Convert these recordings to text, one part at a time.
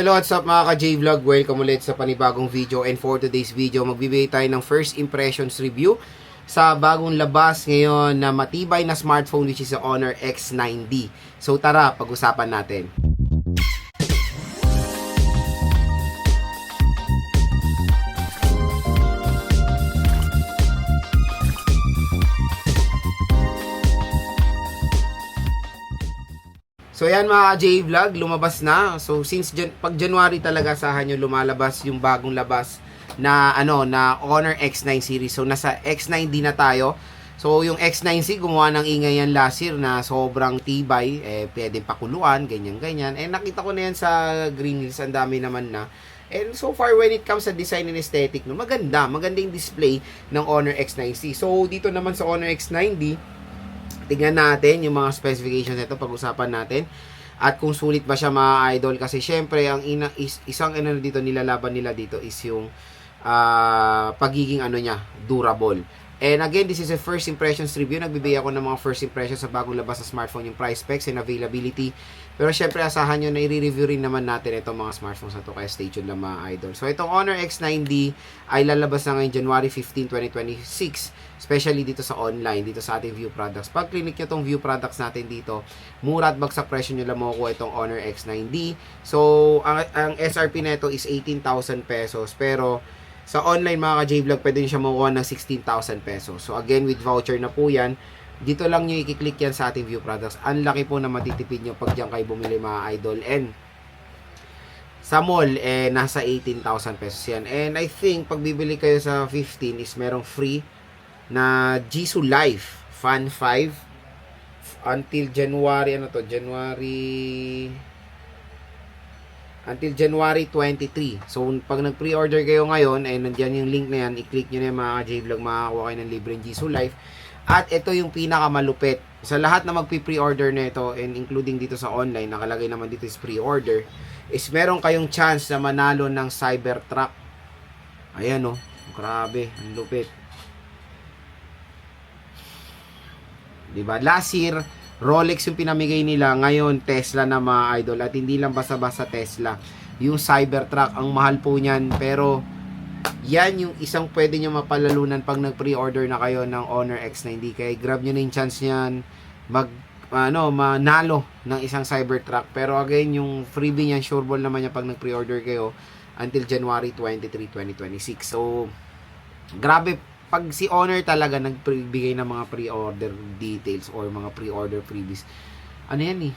Hello, what's up mga ka-J-Vlog? Welcome ulit sa panibagong video, and for today's video, magbibigay tayo ng first impressions review sa bagong labas ngayon na matibay na smartphone, which is the Honor X9D. So tara, pag-usapan natin. So yan mga J-Vlog, lumabas na. So since pag January talaga sahan nyo lumalabas yung bagong labas na na Honor X9 series. So nasa X9D na tayo. So yung X9C gumawa ng ingay yan last year na sobrang tibay, pwedeng pakuluan, ganyan. Nakita ko na yan sa Green Hills, ang dami naman na. And so far when it comes sa design and aesthetic, maganda yung display ng Honor X9C. So dito naman sa Honor X9D, tingnan natin yung mga specifications nito, pag-usapan natin at kung sulit ba siya mga idol, kasi syempre ang isang dito nilalaban nila dito is yung pagiging niya, durable. And again, this is a first impressions review. Nagbibigay ako ng mga first impressions sa bagong labas na smartphone, yung price specs and availability. Pero syempre, asahan nyo na i-review rin naman natin itong mga smartphones na to, kaya stay tuned lang mga idol. So, itong Honor X9D ay lalabas na ngayon January 15, 2026. Especially dito sa online, dito sa ating view products. Pag clinic nyo itong view products natin dito, mura at bagsak presyo nyo lang makukuha itong Honor X9D. So, ang SRP na ito is 18,000 pesos. Pero, sa online mga ka-J-Vlog, pwede nyo siya makuha ng 16,000 pesos. So again, with voucher na po yan. Dito lang nyo i-click yan sa ating view products. Ang laki po na matitipid nyo pag dyan kayo bumili mga idol. And sa mall, nasa 18,000 pesos yan. And I think, pag bibili kayo sa 15 is merong free na Jisoo Life Fan 5 until January, until January 23. So, pag nag-pre-order kayo ngayon, nandiyan yung link na yan, i-click nyo na yung mga J-Vlog, makakakuha kayo ng libreng Jisoo Life. At ito yung pinakamalupit. Sa lahat na mag-pre-order na ito, and including dito sa online, nakalagay naman dito is pre-order, is meron kayong chance na manalo ng Cybertruck. Ayan o, grabe, ang lupit. Diba? Last year, Rolex yung pinamigay nila, ngayon Tesla na mga idol, at hindi lang basta-basta Tesla, yung Cybertruck, ang mahal po niyan, pero yan yung isang pwede nyo mapalalunan pag nag-pre-order na kayo ng Honor X9D, kaya grab nyo na yung chance niyan manalo ng isang Cybertruck. Pero again, yung freebie niyan, sure ball naman yan pag nag-pre-order kayo until January 23, 2026. So grabe, pag si Honor talaga nagbigay ng mga pre-order details or mga pre-order freebies, yan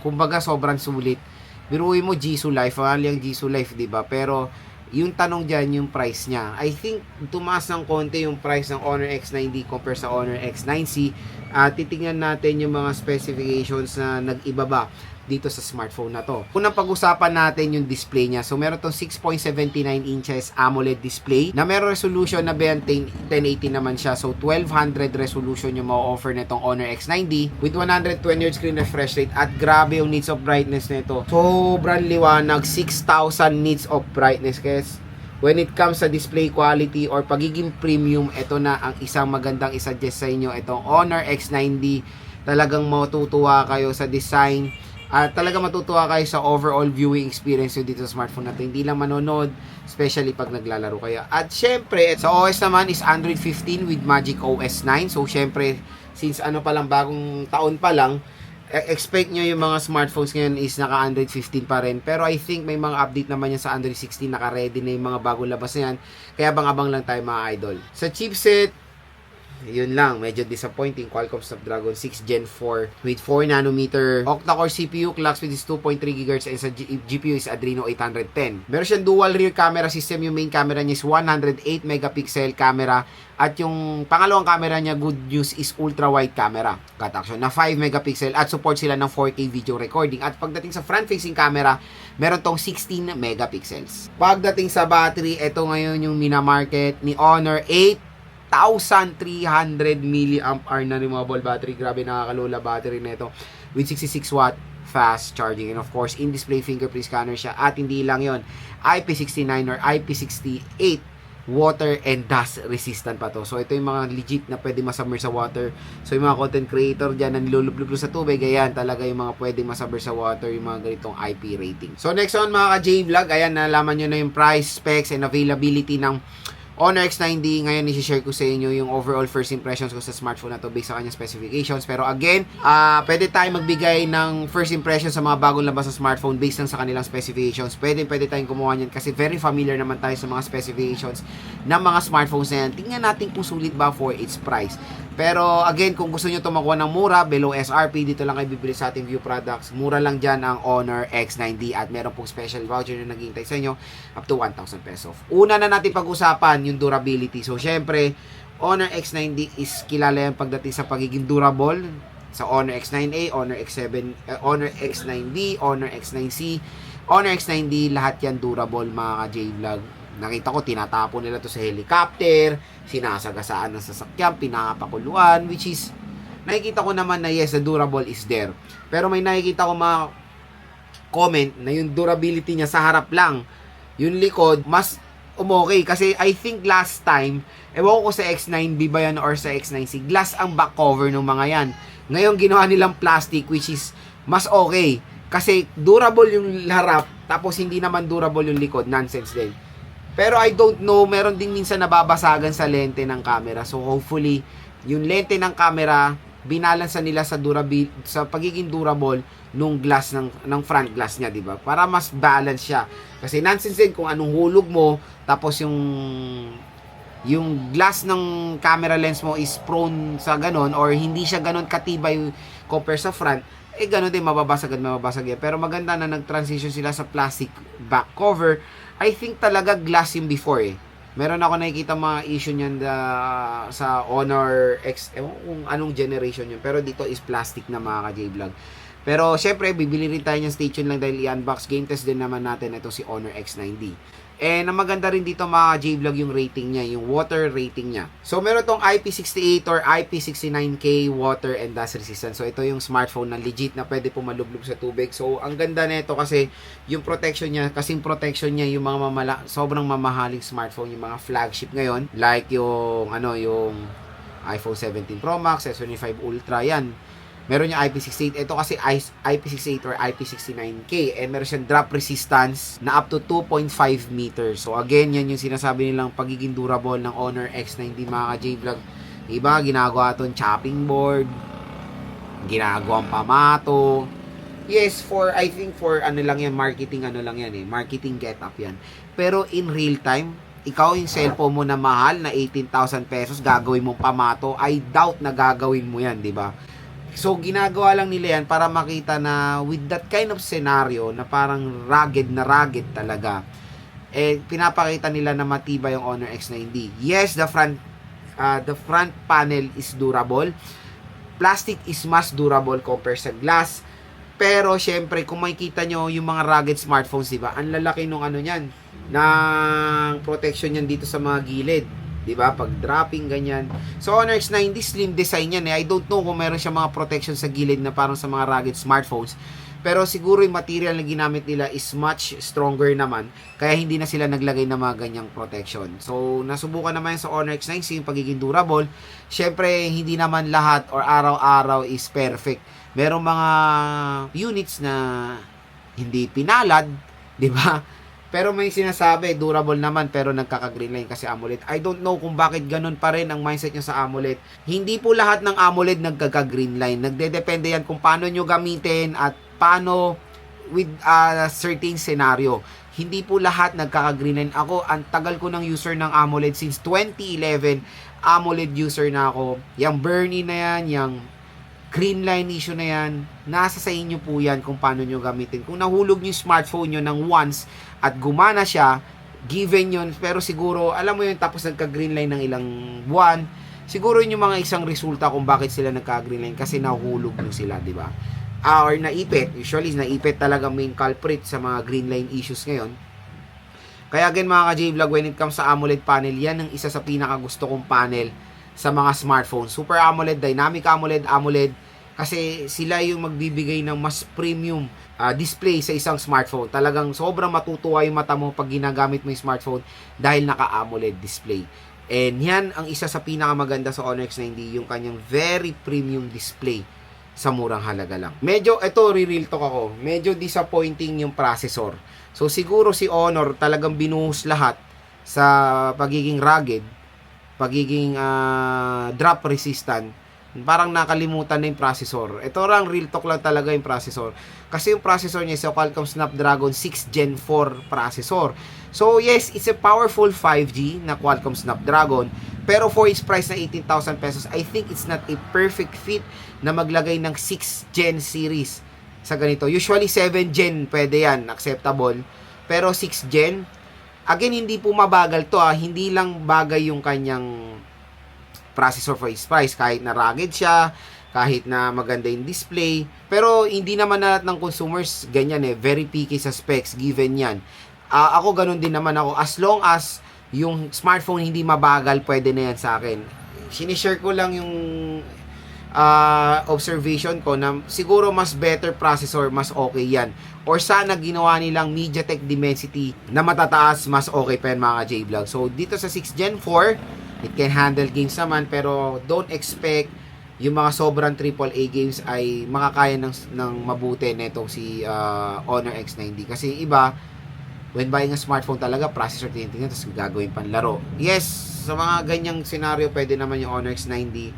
kumbaga sobrang sulit. Biruin mo Jisoo Life, mahal yung Jisoo Life, diba? Pero yung tanong dyan, yung price niya, I think tumaas ng konti yung price ng Honor X9D compare sa Honor X9C. Titingnan natin yung mga specifications na nag-ibaba dito sa smartphone na to. Unang pag-usapan natin yung display niya. So meron tong 6.79 inches AMOLED display na meron resolution na 1080 naman siya. So 1200 resolution yung ma-offer nitong Honor X9D with 120 Hz screen refresh rate, at grabe yung nits of brightness nito. Sobrang liwanag, 6,000 nits of brightness. Kaya when it comes sa display quality or pagiging premium, ito na ang isang magandang isuggest sa inyo, itong Honor X9D. Talagang matutuwa kayo sa design at talaga matutuwa kayo sa overall viewing experience nyo dito sa smartphone na ito. Hindi lang manonood, especially pag naglalaro kayo. At syempre, sa OS naman is Android 15 with Magic OS 9. So syempre, since bagong taon pa lang, expect nyo yung mga smartphones ngayon is naka Android 15 pa rin. Pero I think may mga update naman yan sa Android 16, naka-ready na yung mga bagong labas na yan. Kaya abang-abang lang tayo mga idol. Sa chipset, yun lang, medyo disappointing. Qualcomm Snapdragon 6 Gen 4 with 4nm octa-core CPU, clock speed is 2.3 GHz, and sa GPU is Adreno 810. Meron siyang dual rear camera system. Yung main camera niya is 108 megapixel camera, at yung pangalawang camera niya, good news, is ultra wide camera cut action na 5 megapixel, at support sila ng 4K video recording. At pagdating sa front facing camera, meron tong 16 megapixels. Pagdating sa battery, ito ngayon yung minamarket ni Honor, 1,300 mAh na removable battery. Grabe, nakakalola battery nito with 66 watt fast charging, and of course in-display fingerprint scanner siya. At hindi lang yon, IP69 or IP68 water and dust resistant pa to. So ito yung mga legit na pwede masubmerge sa water. So yung mga content creator dyan na nilulublog sa tubig, ayan talaga yung mga pwede masubmerge sa water, yung mga ganitong IP rating. So next on mga ka-J-Vlog, ayan nalaman nyo na yung price, specs, and availability ng Honor X9D. Ngayon i-share ko sa inyo yung overall first impressions ko sa smartphone na to based sa kanyang specifications. Pero again, pwede tayo magbigay ng first impression sa mga bagong labas sa smartphone based lang sa kanilang specifications. Pwede tayong kumuha niyan kasi very familiar naman tayo sa mga specifications ng mga smartphones na yan. Tingnan natin kung sulit ba for its price. Pero again, kung gusto nyo tumakuha ng mura, below SRP, dito lang kayo bibili sa ating View Products. Mura lang dyan ang Honor X9D at meron pong special voucher na naghihintay sa inyo up to 1,000 pesos. Una na natin pag-usapan yung durability. So, syempre, Honor X9D is kilala yan pagdating sa pagiging durable. Sa Honor X9A, Honor X7, Honor X9D, Honor X9C, Honor X9D, lahat yan durable mga ka-J-Vlog. Nakita ko, tinatapon nila to sa helicopter, sinasagasaan ng sasakyan, pinapakuluan, which is, nakikita ko naman na yes, the durable is there. Pero may nakikita ko mga comment na yung durability niya sa harap lang, yung likod, mas umokay. Kasi I think last time, ewan ko sa X9B ba yan or sa X9C, glass ang back cover ng mga yan. Ngayon, ginawa nilang plastic, which is, mas okay. Kasi durable yung harap, tapos hindi naman durable yung likod, nonsense din. Pero I don't know, meron din minsan nababasagan sa lente ng camera. So hopefully, yung lente ng camera, binalansa nila sa sa pagiging durable nung glass ng front glass niya, di ba? Para mas balance siya. Kasi nonsense din kung anong hulog mo, tapos yung glass ng camera lens mo is prone sa ganon or hindi siya ganon katibay compare sa front, ganon din, mababasag yan. Pero maganda na nag-transition sila sa plastic back cover. I think talaga glass yung before Meron ako nakikita mga issue niyan sa Honor X, kung anong generation yun. Pero dito is plastic na mga ka-J-Vlog. Pero syempre, bibili rin tayo niyan, stay tuned lang dahil i-unbox, game test din naman natin ito si Honor X9D. And ang maganda rin dito mga J-Vlog yung rating niya, yung water rating niya. So meron tong IP68 or IP69K water and dust resistant. So ito yung smartphone na legit na pwede pumalublog sa tubig. So ang ganda nito kasi yung protection niya, kasing protection niya yung mga sobrang mamahaling smartphone, yung mga flagship ngayon, like yung yung iPhone 17 Pro Max, S25 Ultra, yan. Meron yung IP68. Ito kasi IP68 or IP69K. And meron siyang drop resistance na up to 2.5 meters. So again, yan yung sinasabi nilang pagiging durable ng Honor X9D mga ka-J-Vlog. Iba, ginagawa itong chopping board, ginagawang pamato. Yes, I think for marketing marketing get-up yan. Pero in real time, ikaw yung cellphone mo na mahal na 18,000 pesos, gagawin mong pamato, I doubt na gagawin mo yan, di ba? So, ginagawa lang nila yan para makita na with that kind of scenario na parang rugged talaga, pinapakita nila na matibay yung Honor X9D. Yes, the front panel is durable. Plastic is mas durable compared sa glass. Pero, syempre, kung makikita nyo yung mga rugged smartphones, diba? Ang lalaki nung niyan, ng protection yan dito sa mga gilid. Diba? Pag dropping, ganyan. So, Honor X9D, slim design yan I don't know kung meron siya mga protection sa gilid na parang sa mga rugged smartphones. Pero siguro yung material na ginamit nila is much stronger naman. Kaya hindi na sila naglagay ng mga ganyang protection. So, nasubukan naman sa Honor X9C yung pagiging durable. Syempre, hindi naman lahat or araw-araw is perfect. Merong mga units na hindi pinalad. Diba? Pero may sinasabi, durable naman pero nagkaka-green line kasi AMOLED. I don't know kung bakit ganun pa rin ang mindset nyo sa AMOLED. Hindi po lahat ng AMOLED nagkaka-green line. Nagdedepende yan kung paano nyo gamitin at paano with a certain scenario. Hindi po lahat nagkaka-green line. Ako, ang tagal ko ng user ng AMOLED since 2011. AMOLED user na ako. Yang Bernie na yan, yang green line issue na yan, nasa sa inyo po yan kung paano nyo gamitin. Kung nahulog nyo yung smartphone nyo ng once at gumana siya, given yun, pero siguro, alam mo yun, tapos nagka-green line ng ilang buwan, siguro yun yung mga isang resulta kung bakit sila nagka-green line kasi nahulog nyo sila, di ba? Or naipit, usually naipit talaga main culprit sa mga green line issues ngayon. Kaya again mga ka-J-Vlog, when it comes sa AMOLED panel, yan ang isa sa pinakagusto kong panel sa mga smartphones. Super AMOLED, Dynamic AMOLED, AMOLED, Kasi sila yung magbibigay ng mas premium display sa isang smartphone. Talagang sobrang matutuwa yung mata mo pag ginagamit mo yung smartphone dahil naka-AMOLED display. And yan ang isa sa pinakamaganda sa Honor X90, yung kanyang very premium display sa murang halaga lang. Medyo, ito, re-real talk ako, medyo disappointing yung processor. So, siguro si Honor talagang binuhos lahat sa pagiging rugged, pagiging drop resistant. Parang nakalimutan na yung processor. Ito lang, real talk lang talaga yung processor. Kasi yung processor niya is a Qualcomm Snapdragon 6 Gen 4 processor. So, yes, it's a powerful 5G na Qualcomm Snapdragon. Pero for its price na 18,000 pesos, I think it's not a perfect fit na maglagay ng 6 Gen series sa ganito. Usually, 7 Gen, pwede yan, acceptable. Pero 6 Gen, again, hindi po mabagal to. Hindi lang bagay yung kanyang processor for its price, kahit na rugged siya, kahit na maganda yung display, pero hindi naman na lahat ng consumers ganyan very picky sa specs, given yan. Ako ganun din naman ako, as long as yung smartphone hindi mabagal, pwede na yan sa akin. Sinishare ko lang yung observation ko na siguro mas better processor, mas okay yan. Or sana ginawa nilang MediaTek Dimensity na matataas, mas okay pa yan mga J-Vlog. So dito sa 6 Gen 4, it can handle games naman, pero don't expect yung mga sobrang AAA games ay makakaya ng mabuti netong si Honor X90. Kasi iba, when buying a smartphone talaga, processor tinitingnan, tapos gagawin pang laro. Yes, sa mga ganyang scenario, pwede naman yung Honor X90.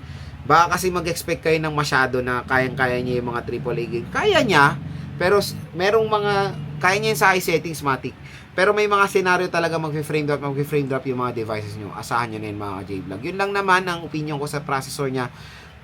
Baka kasi mag-expect kayo ng masyado na kayang-kaya niya yung mga AAA game. Kaya niya, pero merong mga, kaya niya yung sa high settings, matic. Pero may mga scenario talaga mag-frame drop yung mga devices nyo. Asahan nyo na yun mga J-Vlog. Yun lang naman ang opinion ko sa processor niya.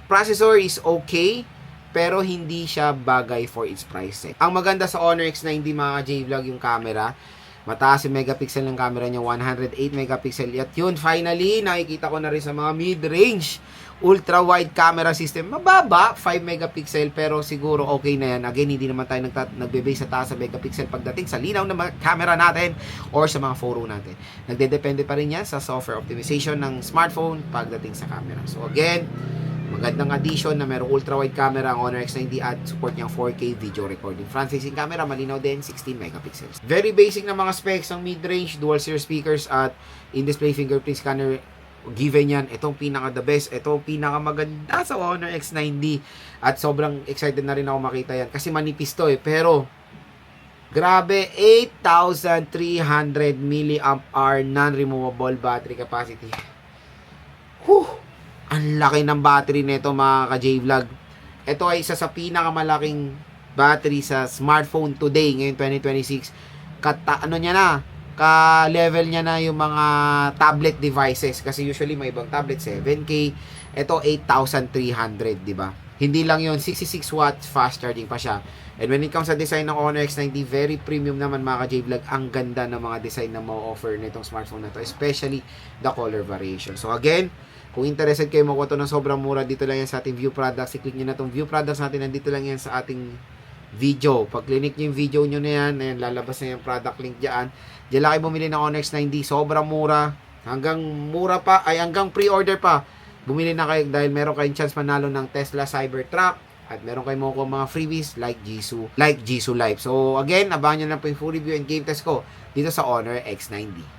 Processor is okay, pero hindi siya bagay for its price. Ang maganda sa Honor X90 mga J-Vlog, yung camera. Mataas yung megapixel ng camera niya, 108 megapixel. At yun, finally, nakikita ko na rin sa mga mid-range ultra-wide camera system. Mababa, 5 megapixel, pero siguro okay na yan. Again, hindi naman tayo nagbe-base sa taas sa megapixel pagdating sa linaw ng camera natin or sa mga photo natin. Nagdedepende pa rin yan sa software optimization ng smartphone pagdating sa camera. So again, magandang addition na merong ultra-wide camera ang Honor X90 at support niyang 4K video recording. Front-facing camera, malinaw din, 16 megapixels. Very basic na mga specs ng mid-range, dual series speakers at in-display fingerprint scanner. Given yan, itong pinaka the best, itong pinaka maganda sa Honor X90 at sobrang excited na rin ako makita yan kasi manipis to pero grabe, 8,300 mAh non-removable battery capacity. Ang laki ng battery nito mga ka-J-Vlog. Ito ay isa sa pinakamalaking battery sa smartphone today ngayon 2026. Ano niya na, ka-level niya na yung mga tablet devices kasi usually may ibang tablet 7K, ito 8,300, di ba? Hindi lang yun, 66 watts fast charging pa siya. And when it comes sa design ng Honor X90, very premium naman mga ka-J-Vlog. Ang ganda ng mga design na ma-offer nitong smartphone na to, especially the color variation. So again, kung interested kayo makuha to ng sobrang mura, dito lang yan sa ating view products. I-click nyo na itong view products natin, nandito lang yan sa ating video. Pag click nyo yung video nyo na yan, ayan, lalabas na yung product link dyan. Diyan lang kayo bumili ng Honor X90, sobrang mura. Hanggang mura pa, ay hanggang pre-order pa. Bumili na kayo dahil meron kayong chance manalo ng Tesla Cybertruck at meron kayong makukuha mga freebies like Jisoo Live. So again, abangan nyo na po yung full review and game test ko dito sa Honor X90.